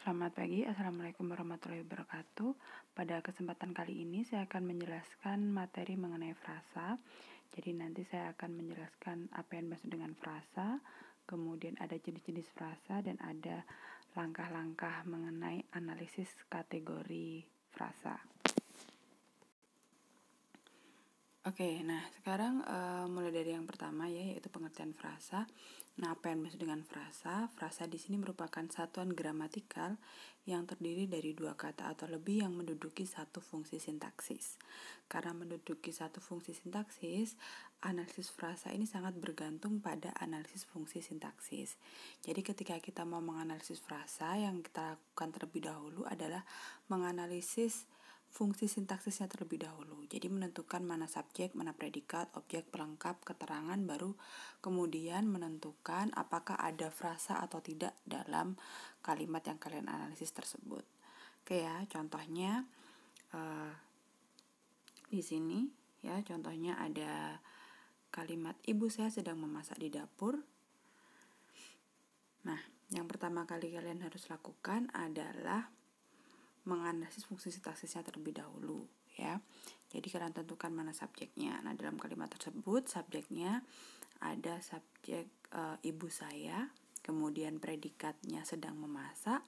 Selamat pagi, Assalamualaikum warahmatullahi wabarakatuh. Pada kesempatan kali ini saya akan menjelaskan materi mengenai frasa. Jadi nanti saya akan menjelaskan apa yang dimaksud dengan frasa, kemudian ada jenis-jenis frasa dan ada langkah-langkah mengenai analisis kategori frasa. Oke, nah sekarang mulai dari yang pertama ya, yaitu pengertian frasa. Nah, apa yang dimaksud dengan frasa? Frasa di sini merupakan satuan gramatikal yang terdiri dari dua kata atau lebih yang menduduki satu fungsi sintaksis. Karena menduduki satu fungsi sintaksis, analisis frasa ini sangat bergantung pada analisis fungsi sintaksis. Jadi ketika kita mau menganalisis frasa, yang kita lakukan terlebih dahulu adalah menganalisis fungsi sintaksisnya terlebih dahulu. Jadi menentukan mana subjek, mana predikat, objek, pelengkap, keterangan, baru kemudian menentukan apakah ada frasa atau tidak dalam kalimat yang kalian analisis tersebut. Oke ya, contohnya di sini ya, contohnya ada kalimat ibu saya sedang memasak di dapur. Nah, yang pertama kali kalian harus lakukan adalah menganalisis fungsi sintaksisnya terlebih dahulu ya. Jadi kalian tentukan mana subjeknya. Nah, dalam kalimat tersebut subjeknya ada subjek ibu saya, kemudian predikatnya sedang memasak,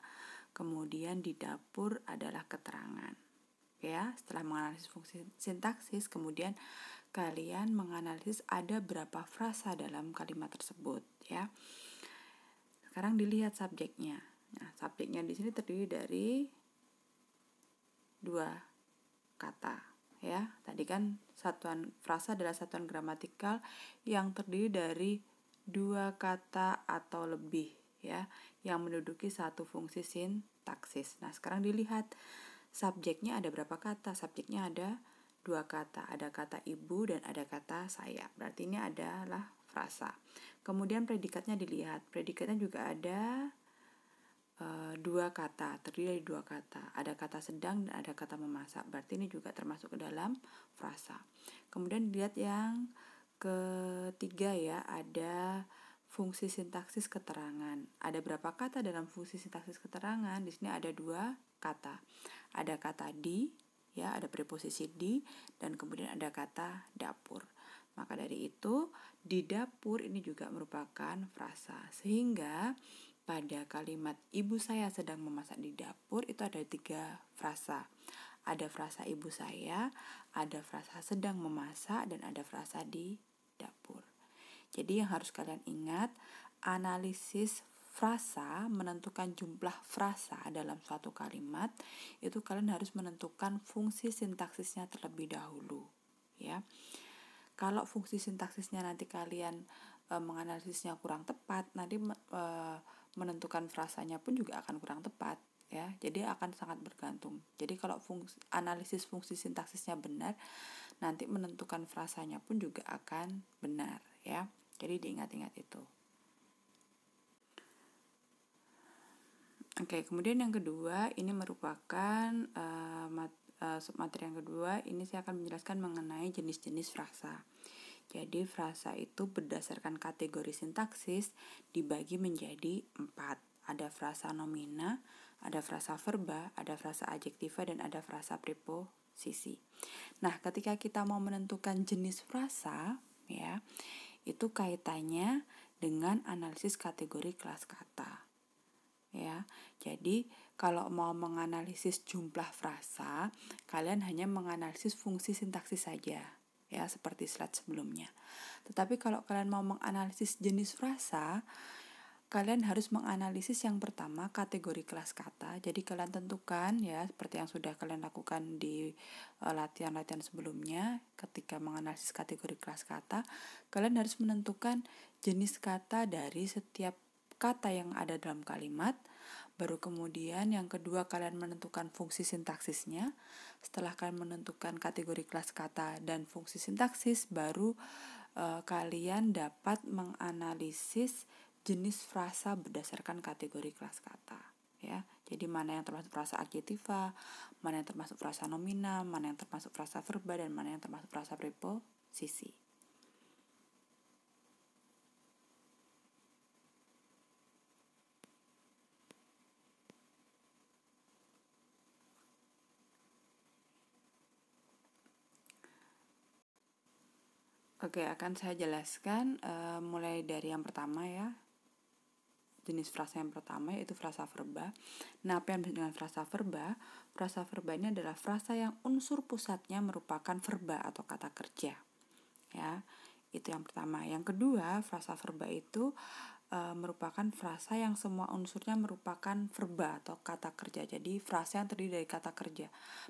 kemudian di dapur adalah keterangan. Ya, setelah menganalisis fungsi sintaksis, kemudian kalian menganalisis ada berapa frasa dalam kalimat tersebut ya. Sekarang dilihat subjeknya. Nah, subjeknya di sini terdiri dari dua kata ya. Tadi kan satuan frasa adalah satuan gramatikal yang terdiri dari dua kata atau lebih ya, yang menduduki satu fungsi sintaksis. Nah, sekarang dilihat subjeknya ada berapa kata? Subjeknya ada dua kata, ada kata ibu dan ada kata saya. Berarti ini adalah frasa. Kemudian predikatnya dilihat. Predikatnya juga ada dua kata, terdiri dari dua kata. Ada kata sedang dan ada kata memasak. Berarti ini juga termasuk ke dalam frasa. Kemudian dilihat yang ketiga ya, ada fungsi sintaksis keterangan. Ada berapa kata dalam fungsi sintaksis keterangan? Di sini ada dua kata. Ada kata di, ya, ada preposisi di, dan kemudian ada kata dapur. Maka dari itu, di dapur ini juga merupakan frasa. Sehingga pada kalimat ibu saya sedang memasak di dapur itu ada tiga frasa. Ada frasa ibu saya, ada frasa sedang memasak, dan ada frasa di dapur. Jadi yang harus kalian ingat, analisis frasa, menentukan jumlah frasa dalam suatu kalimat, itu kalian harus menentukan fungsi sintaksisnya terlebih dahulu. Ya. Kalau fungsi sintaksisnya nanti kalian menganalisisnya kurang tepat, nanti menentukan frasanya pun juga akan kurang tepat ya. Jadi akan sangat bergantung. Jadi kalau analisis fungsi sintaksisnya benar, nanti menentukan frasanya pun juga akan benar ya. Jadi diingat-ingat itu. Oke, kemudian yang kedua ini merupakan materi yang kedua, ini saya akan menjelaskan mengenai jenis-jenis frasa. Jadi frasa itu berdasarkan kategori sintaksis dibagi menjadi 4. Ada frasa nomina, ada frasa verba, ada frasa adjektiva, dan ada frasa preposisi. Nah, ketika kita mau menentukan jenis frasa, ya, itu kaitannya dengan analisis kategori kelas kata. Ya, jadi kalau mau menganalisis jumlah frasa, kalian hanya menganalisis fungsi sintaksis saja. Ya, seperti slide sebelumnya. Tetapi kalau kalian mau menganalisis jenis frasa, kalian harus menganalisis yang pertama kategori kelas kata. Jadi kalian tentukan ya, seperti yang sudah kalian lakukan di latihan-latihan sebelumnya, ketika menganalisis kategori kelas kata, kalian harus menentukan jenis kata dari setiap kata yang ada dalam kalimat. Baru kemudian yang kedua kalian menentukan fungsi sintaksisnya. Setelah kalian menentukan kategori kelas kata dan fungsi sintaksis, baru kalian dapat menganalisis jenis frasa berdasarkan kategori kelas kata ya. Jadi mana yang termasuk frasa adjektiva, mana yang termasuk frasa nomina, mana yang termasuk frasa verba, dan mana yang termasuk frasa preposisi. Oke, akan saya jelaskan mulai dari yang pertama ya. Jenis frasa yang pertama yaitu frasa verba. Nah, apa yang dimaksud dengan frasa verba? Frasa verba ini adalah frasa yang unsur pusatnya merupakan verba atau kata kerja. Ya, itu yang pertama. Yang kedua, frasa verba itu merupakan frasa yang semua unsurnya merupakan verba atau kata kerja. Jadi frasa yang terdiri dari kata kerja.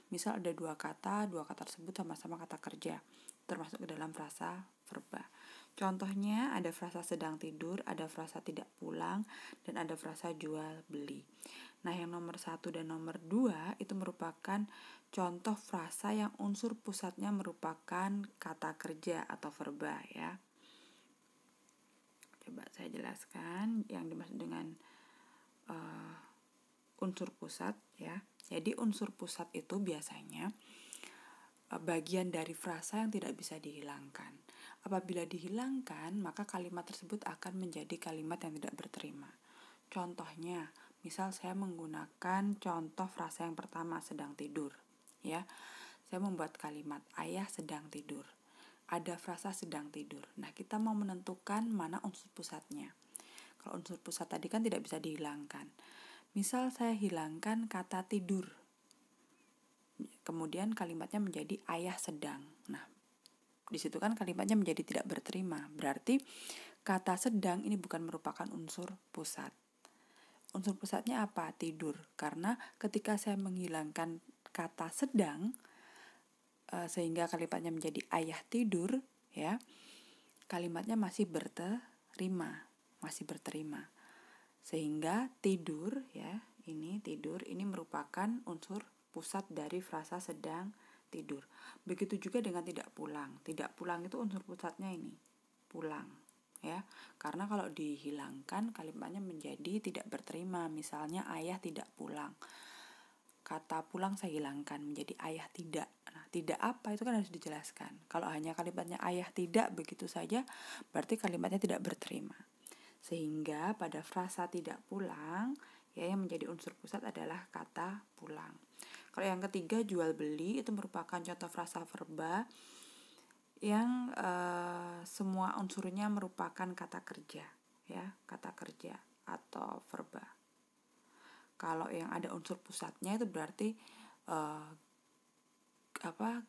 Misal ada dua kata tersebut sama-sama kata kerja, termasuk ke dalam frasa verba. Contohnya ada frasa sedang tidur, ada frasa tidak pulang, dan ada frasa jual beli. Nah, yang nomor 1 dan nomor 2 itu merupakan contoh frasa yang unsur pusatnya merupakan kata kerja atau verba ya. Coba saya jelaskan yang dimaksud dengan unsur pusat ya. Jadi unsur pusat itu biasanya bagian dari frasa yang tidak bisa dihilangkan. Apabila dihilangkan, maka kalimat tersebut akan menjadi kalimat yang tidak berterima. Contohnya, misal saya menggunakan contoh frasa yang pertama, sedang tidur. Ya, saya membuat kalimat ayah sedang tidur. Ada frasa sedang tidur. Nah, kita mau menentukan mana unsur pusatnya. Kalau unsur pusat tadi kan tidak bisa dihilangkan. Misal saya hilangkan kata tidur. Kemudian kalimatnya menjadi ayah sedang. Nah, di situ kan kalimatnya menjadi tidak berterima. Berarti kata sedang ini bukan merupakan unsur pusat. Unsur pusatnya apa? Tidur. Karena ketika saya menghilangkan kata sedang, sehingga kalimatnya menjadi ayah tidur, ya, kalimatnya masih berterima. Sehingga tidur, ya, tidur ini merupakan unsur pusat dari frasa sedang tidur. Begitu juga dengan tidak pulang. Tidak pulang itu unsur pusatnya ini, pulang. Ya, karena kalau dihilangkan kalimatnya menjadi tidak berterima. Misalnya ayah tidak pulang. Kata pulang saya hilangkan menjadi ayah tidak. Nah, tidak apa itu kan harus dijelaskan. Kalau hanya kalimatnya ayah tidak begitu saja, berarti kalimatnya tidak berterima. Sehingga pada frasa tidak pulang, ya, yang menjadi unsur pusat adalah kata pulang. Kalau yang ketiga, jual beli, itu merupakan contoh frasa verba yang semua unsurnya merupakan kata kerja, ya, kata kerja atau verba. Kalau yang ada unsur pusatnya itu berarti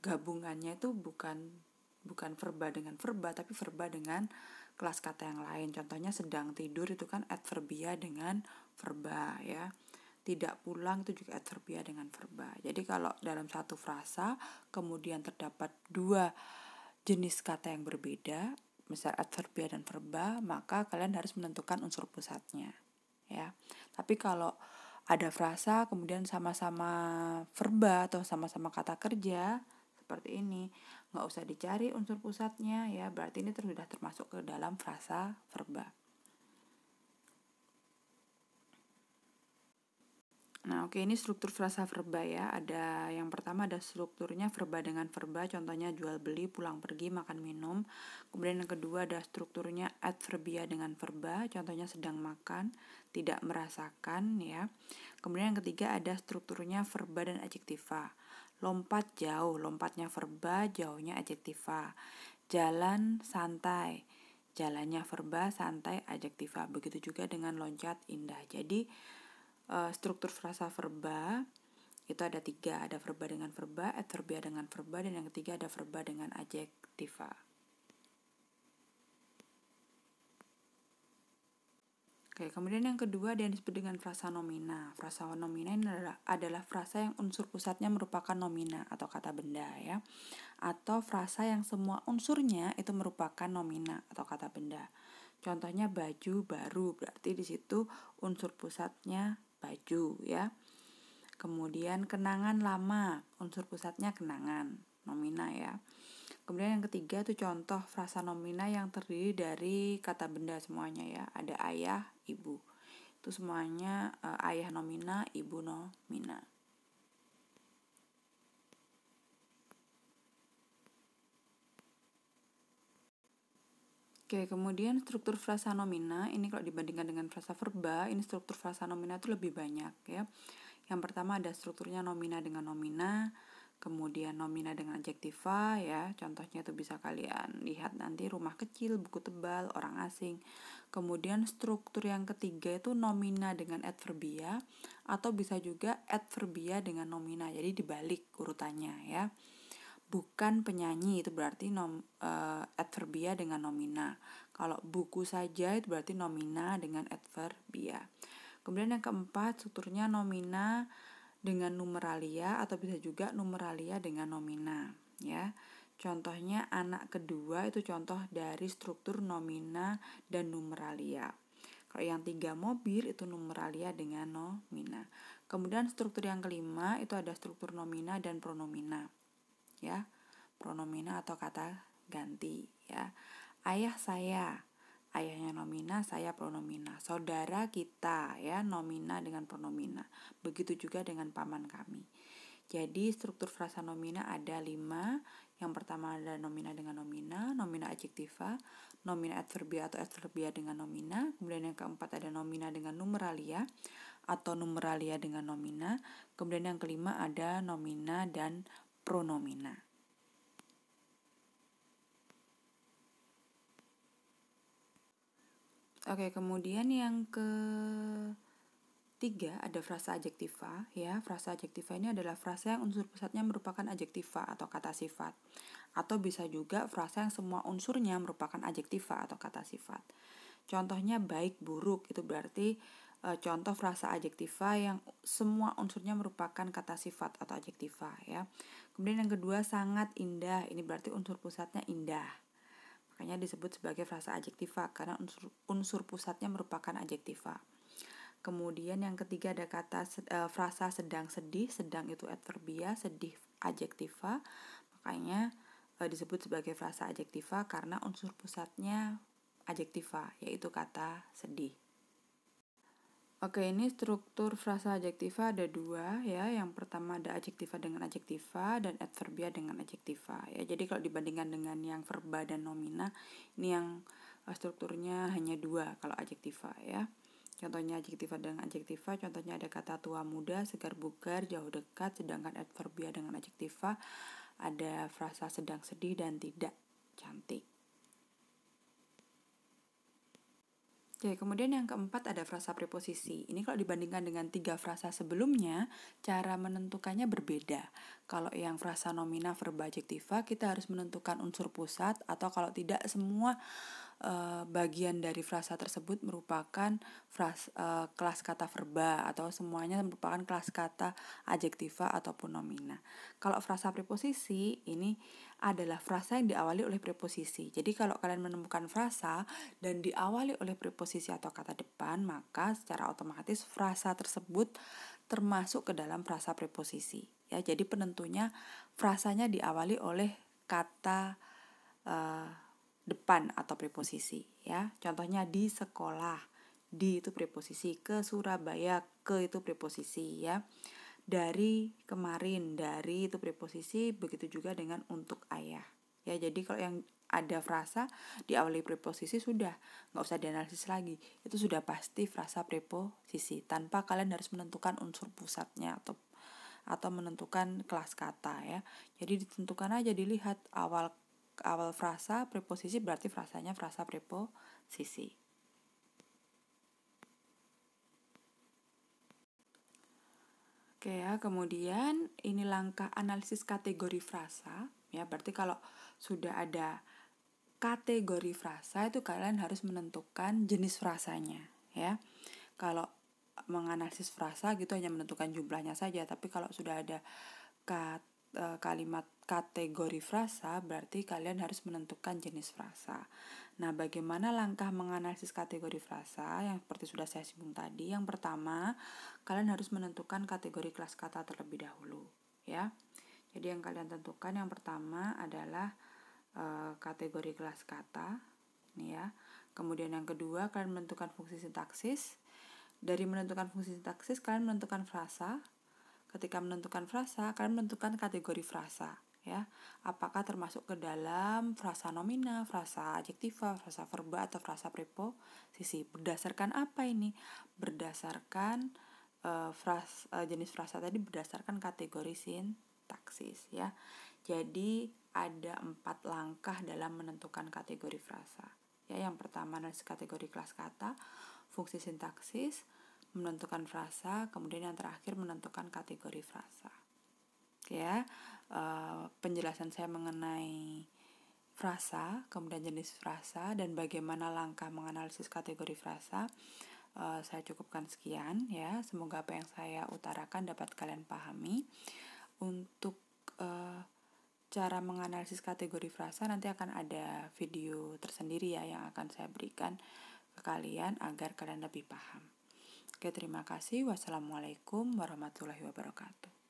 gabungannya itu bukan verba dengan verba, tapi verba dengan kelas kata yang lain. Contohnya sedang tidur itu kan adverbia dengan verba ya. Tidak pulang itu juga adverbia dengan verba. Jadi kalau dalam satu frasa kemudian terdapat dua jenis kata yang berbeda, misal adverbia dan verba, maka kalian harus menentukan unsur pusatnya ya. Tapi kalau ada frasa kemudian sama-sama verba atau sama-sama kata kerja seperti ini, nggak usah dicari unsur pusatnya ya, berarti ini sudah termasuk ke dalam frasa verba. Nah, oke, ini struktur frasa verba ya. Ada yang pertama ada strukturnya verba dengan verba, contohnya jual beli, pulang pergi, makan minum. Kemudian yang kedua ada strukturnya adverbia dengan verba, contohnya sedang makan, tidak merasakan ya. Kemudian yang ketiga ada strukturnya verba dan adjektiva. Lompat jauh, lompatnya verba, jauhnya adjektiva. Jalan santai, jalannya verba, santai adjektiva. Begitu juga dengan loncat indah. Jadi struktur frasa verba itu ada 3, ada verba dengan verba, adverbia dengan verba, dan yang ketiga ada verba dengan adjektiva. Oke, kemudian yang kedua ada yang disebut dengan frasa nomina. Frasa nomina ini adalah frasa yang unsur pusatnya merupakan nomina atau kata benda ya, atau frasa yang semua unsurnya itu merupakan nomina atau kata benda. Contohnya baju baru, berarti di situ unsur pusatnya baju ya. Kemudian kenangan lama, unsur pusatnya kenangan, nomina ya. Kemudian yang ketiga itu contoh frasa nomina yang terdiri dari kata benda semuanya ya. Ada ayah, ibu. Itu semuanya ayah nomina, ibu nomina. Oke, kemudian struktur frasa nomina ini kalau dibandingkan dengan frasa verba, ini struktur frasa nomina itu lebih banyak ya. Yang pertama ada strukturnya nomina dengan nomina, Kemudian nomina dengan adjektiva ya, contohnya itu bisa kalian lihat nanti: rumah kecil, buku tebal, orang asing. Kemudian struktur yang ketiga itu nomina dengan adverbia, atau bisa juga adverbia dengan nomina, jadi dibalik urutannya ya. Bukan penyanyi itu berarti adverbia dengan nomina. Kalau buku saja itu berarti nomina dengan adverbia. Kemudian yang keempat, strukturnya nomina dengan numeralia, atau bisa juga numeralia dengan nomina ya. Contohnya anak kedua itu contoh dari struktur nomina dan numeralia. Kalau yang 3 mobil itu numeralia dengan nomina. Kemudian struktur yang kelima itu ada struktur nomina dan pronomina ya. Pronomina atau kata ganti ya. Ayah saya, ayahnya nomina, saya pronomina. Saudara kita ya, nomina dengan pronomina. Begitu juga dengan paman kami. Jadi struktur frasa nomina ada 5. Yang pertama ada nomina dengan nomina, nomina adjektiva, nomina adverbia atau adverbia dengan nomina. Kemudian yang keempat ada nomina dengan numeralia atau numeralia dengan nomina. Kemudian yang kelima ada nomina dan pronomina. Oke, kemudian yang ketiga ada frasa adjektiva ya. Frasa adjektiva ini adalah frasa yang unsur pusatnya merupakan adjektiva atau kata sifat. Atau bisa juga frasa yang semua unsurnya merupakan adjektiva atau kata sifat. Contohnya baik, buruk, itu berarti contoh frasa adjektiva yang semua unsurnya merupakan kata sifat atau adjektiva ya. Kemudian yang kedua sangat indah, ini berarti unsur pusatnya indah. Makanya disebut sebagai frasa adjektiva karena unsur pusatnya merupakan adjektiva. Kemudian yang ketiga ada kata frasa sedang sedih, sedang itu adverbia, sedih adjektiva. Makanya disebut sebagai frasa adjektiva karena unsur pusatnya adjektiva, yaitu kata sedih. Oke, ini struktur frasa adjektiva ada 2 ya. Yang pertama ada adjektiva dengan adjektiva dan adverbia dengan adjektiva ya. Jadi kalau dibandingkan dengan yang verba dan nomina, ini yang strukturnya hanya 2 kalau adjektiva ya. Contohnya adjektiva dengan adjektiva, contohnya ada kata tua muda, segar bugar, jauh dekat. Sedangkan adverbia dengan adjektiva ada frasa sedang sedih dan tidak cantik. Oke, kemudian yang keempat ada frasa preposisi. Ini kalau dibandingkan dengan 3 frasa sebelumnya, cara menentukannya berbeda. Kalau yang frasa nomina, verba, adjektiva, kita harus menentukan unsur pusat, atau kalau tidak semua bagian dari frasa tersebut merupakan kelas kata verba, atau semuanya merupakan kelas kata adjektiva ataupun nomina. Kalau frasa preposisi ini adalah frasa yang diawali oleh preposisi. Jadi kalau kalian menemukan frasa dan diawali oleh preposisi atau kata depan, maka secara otomatis frasa tersebut termasuk ke dalam frasa preposisi. Ya, jadi penentunya frasanya diawali oleh kata depan atau preposisi ya. Contohnya di sekolah, di itu preposisi, ke Surabaya, ke itu preposisi ya. Dari kemarin, dari itu preposisi, begitu juga dengan untuk ayah. Ya, jadi kalau yang ada frasa diawali preposisi sudah nggak usah dianalisis lagi, itu sudah pasti frasa preposisi tanpa kalian harus menentukan unsur pusatnya atau menentukan kelas kata ya. Jadi ditentukan aja, dilihat awal frasa preposisi berarti frasanya frasa preposisi. Oke ya, kemudian ini langkah analisis kategori frasa ya. Berarti kalau sudah ada kategori frasa itu kalian harus menentukan jenis frasanya ya. Kalau menganalisis frasa gitu hanya menentukan jumlahnya saja, tapi kalau sudah ada kalimat kategori frasa berarti kalian harus menentukan jenis frasa. Nah, bagaimana langkah menganalisis kategori frasa yang seperti sudah saya singgung tadi? Yang pertama, kalian harus menentukan kategori kelas kata terlebih dahulu ya. Jadi yang kalian tentukan yang pertama adalah kategori kelas kata nih ya. Kemudian yang kedua, kalian menentukan fungsi sintaksis. Dari menentukan fungsi sintaksis, kalian menentukan frasa. Ketika menentukan frasa, kalian menentukan kategori frasa ya. Apakah termasuk ke dalam frasa nomina, frasa adjektiva, frasa verba atau frasa preposisi? Berdasarkan apa ini? Berdasarkan jenis frasa tadi, berdasarkan kategori sintaksis. sintaksis ya. Jadi ada 4 langkah dalam menentukan kategori frasa. Ya, yang pertama analisis kategori kelas kata, fungsi sintaksis, menentukan frasa, kemudian yang terakhir menentukan kategori frasa. Ya, penjelasan saya mengenai frasa, kemudian jenis frasa, dan bagaimana langkah menganalisis kategori frasa, saya cukupkan sekian ya. Semoga apa yang saya utarakan dapat kalian pahami. Untuk cara menganalisis kategori frasa nanti akan ada video tersendiri ya yang akan saya berikan ke kalian agar kalian lebih paham. Oke, terima kasih. Wassalamualaikum warahmatullahi wabarakatuh.